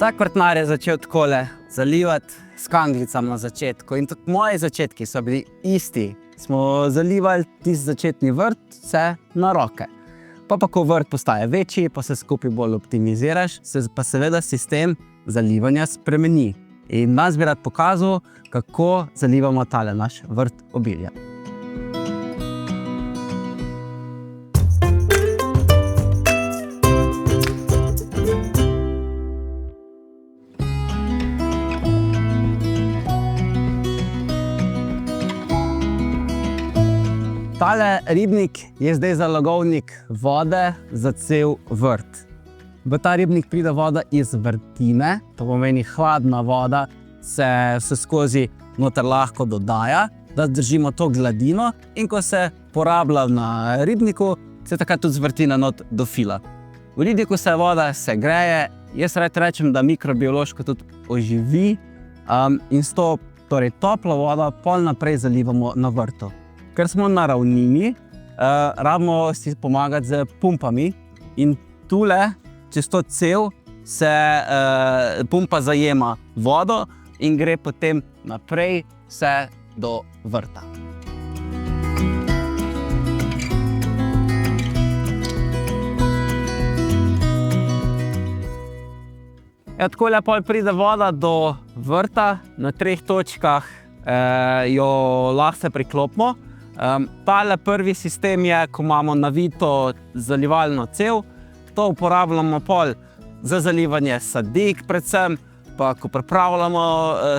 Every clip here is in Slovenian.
Vsak vrtnar je začel takole zalivati s kanglicami na začetku. In tudi moji začetki so bili isti. Smo zalivali tisti začetni vrt vse na roke. Pa ko vrt postaje večji, pa se skupaj bolj optimiziraš, se pa seveda sistem zalivanja spremeni. In nas bi rad pokazal, kako zalivamo tale naš vrt obilja. Tale ribnik je zdaj zalogovnik vode za cel vrt. V ta ribnik pride voda iz vrtine, to pomeni hladna voda, se vse skozi noter lahko dodaja, da držimo to gladino, in ko se porablja na ribniku, se takrat tudi z vrtine not dofila. V ribniku se voda segreje, jaz rad rečem, da mikrobiološko tudi oživi, in s to toplo vodo pol naprej zalivamo na vrtu. Ker smo na ravnini, rabimo si pomagati z pumpami in tule, čez to cev, se pumpa zajema vodo in gre potem naprej vse do vrta. Takole pol pride voda do vrta, na 3 točkah jo lahko se priklopimo. Tale prvi sistem je, ko imamo navito zalivalno cev, to uporabljamo pol za zalivanje sadik predvsem, pa ko pripravljamo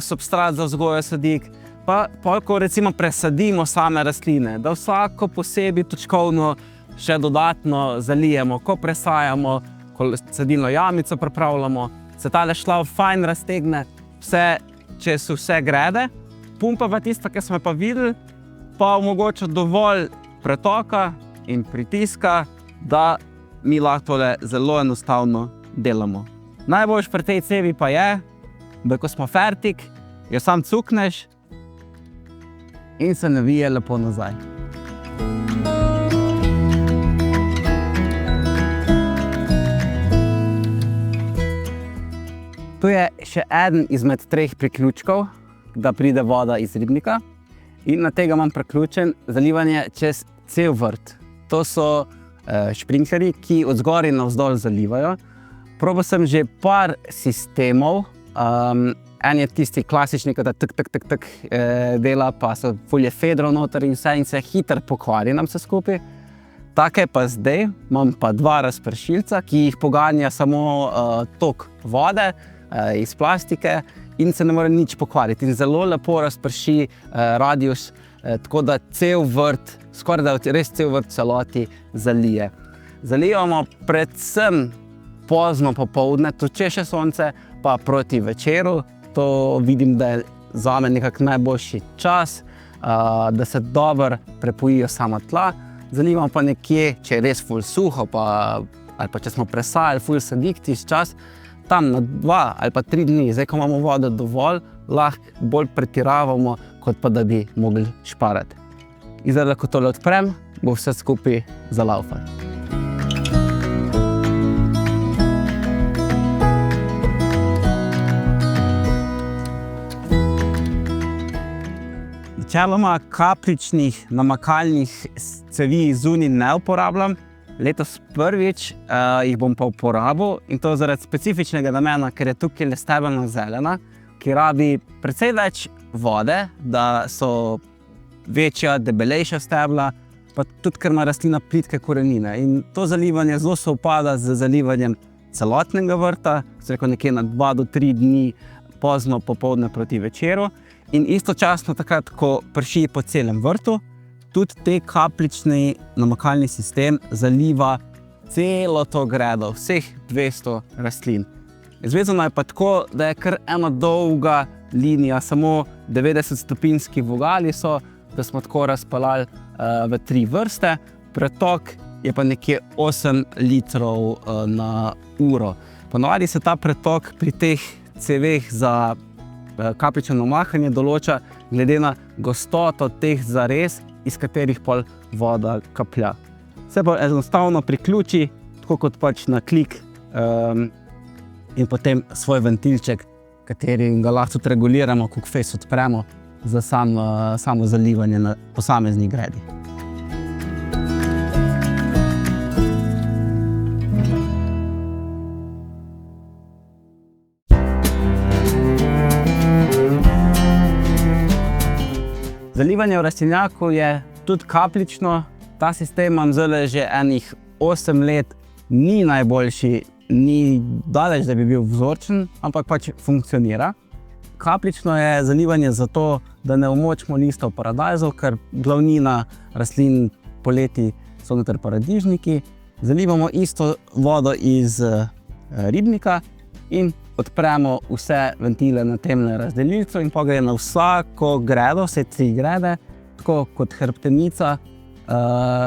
substrat za vzgojo sadik, pa pol, ko recimo presadimo same rastline, da vsako posebej točkovno še dodatno zalijemo, ko presajamo, ko sadilno jamico pripravljamo, se tale šlav fajn raztegne vse, čez vse grede. Pumpa pa tista, ki smo pa videli, pa omogoča dovolj pretoka in pritiska, da mi lahko tole zelo enostavno delamo. Najboljše pri tej cevi pa je, da ko smo fertik, jo sam cukneš in se navije lepo nazaj. Tu je še eden izmed 3 priključkov, da pride voda iz ribnika. In na tega imam priključen zalivanje čez cel vrt. To so šprinklerji, ki od zgoraj navzdol zalivajo. Probal sem že par sistemov. En je tisti klasični, ki da tak dela, pa so ful je fedrov noter in vse, in se hitro pokvari nam se skupaj. Take pa zdaj imam pa 2 razpršilca, ki jih poganja samo tok vode iz plastike, in se ne more nič pokvariti. In zelo lepo razprši radius, tako da cel vrt, skoraj da res cel vrt celoti zalije. Zalijamo predvsem pozno popoldne, tudi če še sonce, pa proti večeru. To vidim, da je zame nekako najboljši čas, da se dobro prepojijo sama tla. Zalijamo pa nekje, če je res ful suho, ali pa če smo presajali ful sadik tisti čas, tam na 2 ali pa 3 dni, zdaj ko imamo vode dovolj, lahko bolj pretiravamo, kot pa da bi mogli šparati. In zdaj, ko tole odprem, bo vse skupaj zalaufalo. Načeloma kapljičnih namakalnih cevi zunaj ne uporabljam. Letos prvič jih bom pa uporabil, in to zaradi specifičnega namena, ker je tukaj stebelna zelena, ki rabi precej več vode, da so večja, debelejša stebla, pa tudi ker ima rastlina plitke korenine. In to zalivanje zelo sovpada z zalivanjem celotnega vrta, se rekel nekje na 2 do 3 dni pozno popoldne proti večeru. In istočasno takrat, ko prši po celem vrtu, tudi te kapljični namakalni sistem zaliva celo to gredo, vseh 200 rastlin. Izvezano je pa tako, da je kar ena dolga linija, samo 90-stopinjski vogali so, da smo tako razpeljali v 3 vrste. Pretok je pa nekje 8 litrov na uro. Ponavadi se ta pretok pri teh ceveh za kapljično namakanje določa glede na gostoto teh zares, iz katerih pol voda kaplja. Se pa enostavno priključi, tako kot pač na klik, in potem svoj ventilček, kateri ga lahko tudi reguliramo, koliko fejs odpremo za samo zalivanje na posamezni gredi. Zalivanje v rastlinjaku je tudi kapljično. Ta sistem imam zdaj že enih 8 let, ni najboljši, ni daleč, da bi bil vzorčen, ampak pač funkcionira. Kapljično je zalivanje zato, da ne umočimo listov paradajzov, ker glavnina rastlin poleti so noter paradižniki. Zalivamo isto vodo iz ribnika in odpremo vse ventile na tem razdelilcu in pa gre na vsako gredo, vse 3 grede, tako kot hrbtenica,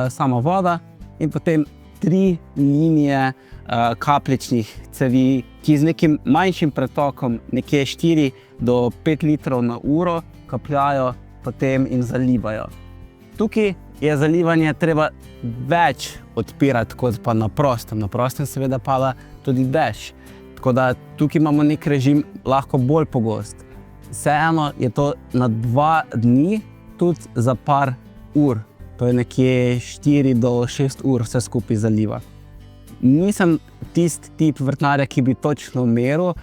sama voda in potem 3 linije kapljičnih cevi, ki z nekim manjšim pretokom, nekje 4 do 5 litrov na uro, kapljajo potem in zalivajo. Tukaj je zalivanje treba več odpirati kot pa na prostem. Na prostem seveda pada tudi dež. Tako da tukaj imamo nek režim lahko bolj pogost. Vseeno je to na 2 dni, tudi za par ur. To je nekje 4 do 6 ur vse skupaj zaliva. Nisem tisti tip vrtnarja, ki bi točno meril,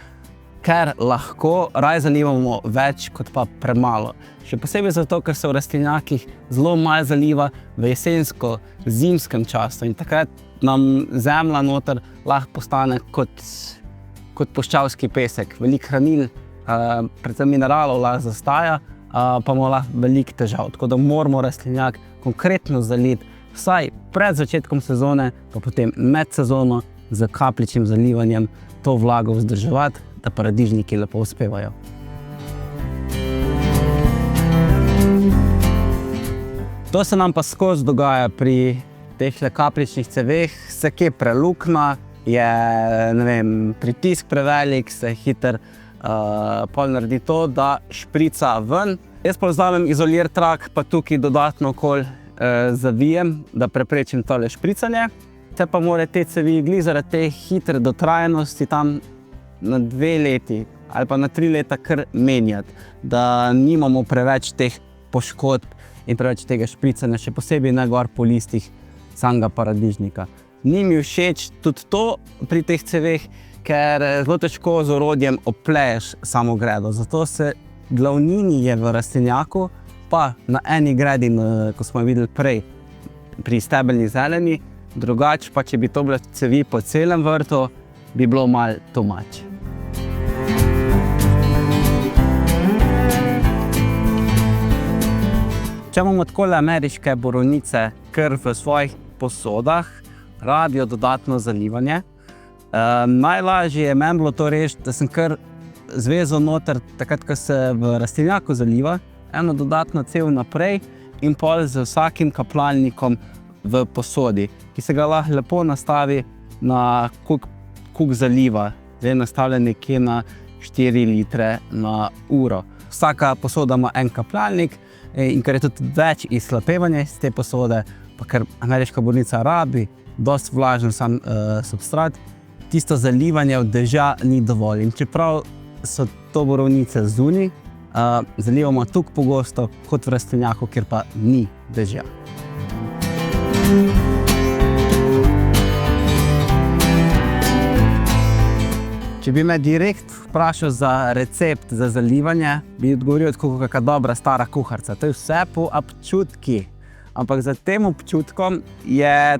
ker lahko raje zalivamo več kot pa premalo. Še posebej zato, ker se v rastlinjakih zelo malo zaliva v jesensko-zimskem času in takrat nam zemlja noter lahko postane kot puščavski pesek. Veliko hranil, predvsem mineralov lahko zastaja, pa imamo lahko veliko težav. Tako da moramo rastlinjak konkretno zaliti vsaj pred začetkom sezone, pa potem med sezono z kapljičnim zalivanjem to vlago vzdrževati, da paradižniki lepo uspevajo. To se nam pa skozi dogaja pri teh kapljičnih ceveh, se kje prelukna, je pritisk prevelik, se hitro pol naredi to, da šprica ven. Jaz pa vzamem izolier trak, pa tukaj dodatno okoli zavijem, da preprečim tole špricanje. Te pa mora te cevi glih zaradi te hitre dotrajanosti tam na 2 leti ali pa na 3 leta kar menjati, da nimamo preveč teh poškodb in preveč tega špricanja, še posebej ne gor po listih samega paradižnika. Ni mi všeč tudi to pri teh ceveh, ker zelo težko z orodjem opleješ samo gredo. Zato se glavnini je v rastlinjaku, pa na eni gredi, ko smo jo videli prej, pri stebelni zeleni, drugače pa, če bi to bile cevi po celem vrtu, bi bilo malo too much. Če imamo takole ameriške borovnice kar v svojih posodah, rabijo dodatno zalivanje. Najlažje je meni bilo to rešiti, da sem kar zvezal noter, takrat, ko se v rastlinjaku zaliva, eno dodatno cev naprej in pol z vsakim kapljalnikom v posodi, ki se ga lahko lepo nastavi na koliko zaliva. Zdaj je nastavljen nekje na 4 litre na uro. Vsaka posoda ima en kapljalnik in ker je tudi več izhlapevanja iz te posode, pa ker ameriška borovnica rabi dosti vlažen sam substrat, tisto zalivanje od dežja ni dovolj. In čeprav so to borovnice zunaj, zalivamo tukaj pogosto kot v rastlinjaku, kjer pa ni dežja. Če bi me direkt vprašal za recept za zalivanje, bi odgovoril kot kakšna dobra stara kuharica. To je vse po občutki. Ampak za tem občutkom je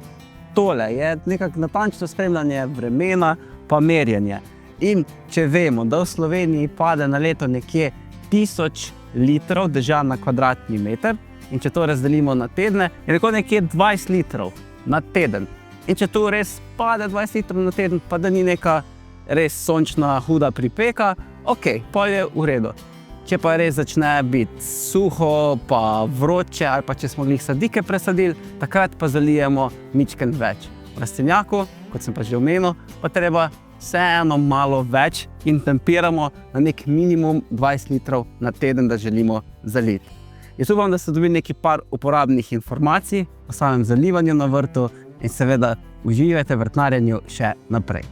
tole, je nekako natančno spremljanje vremena pa merjenje. In če vemo, da v Sloveniji pade na leto nekje 1000 litrov dežja na kvadratni meter in če to razdelimo na tedne, je tako nekje 20 litrov na teden. In če tu res pade 20 litrov na teden, pa da ni neka res sončna huda pripeka, ok, pol je v redu. Če pa res začne biti suho, pa vroče, ali pa če smo glih sadike presadili, takrat pa zalijemo mičken več. V rastlinjaku, kot sem pa že omenil, pa treba vseeno malo več in tempiramo na nek minimum 20 litrov na teden, da želimo zaliti. Jaz upam, da ste dobili nekaj par uporabnih informacij o samem zalivanju na vrtu in seveda uživajte v vrtnarjenju še naprej.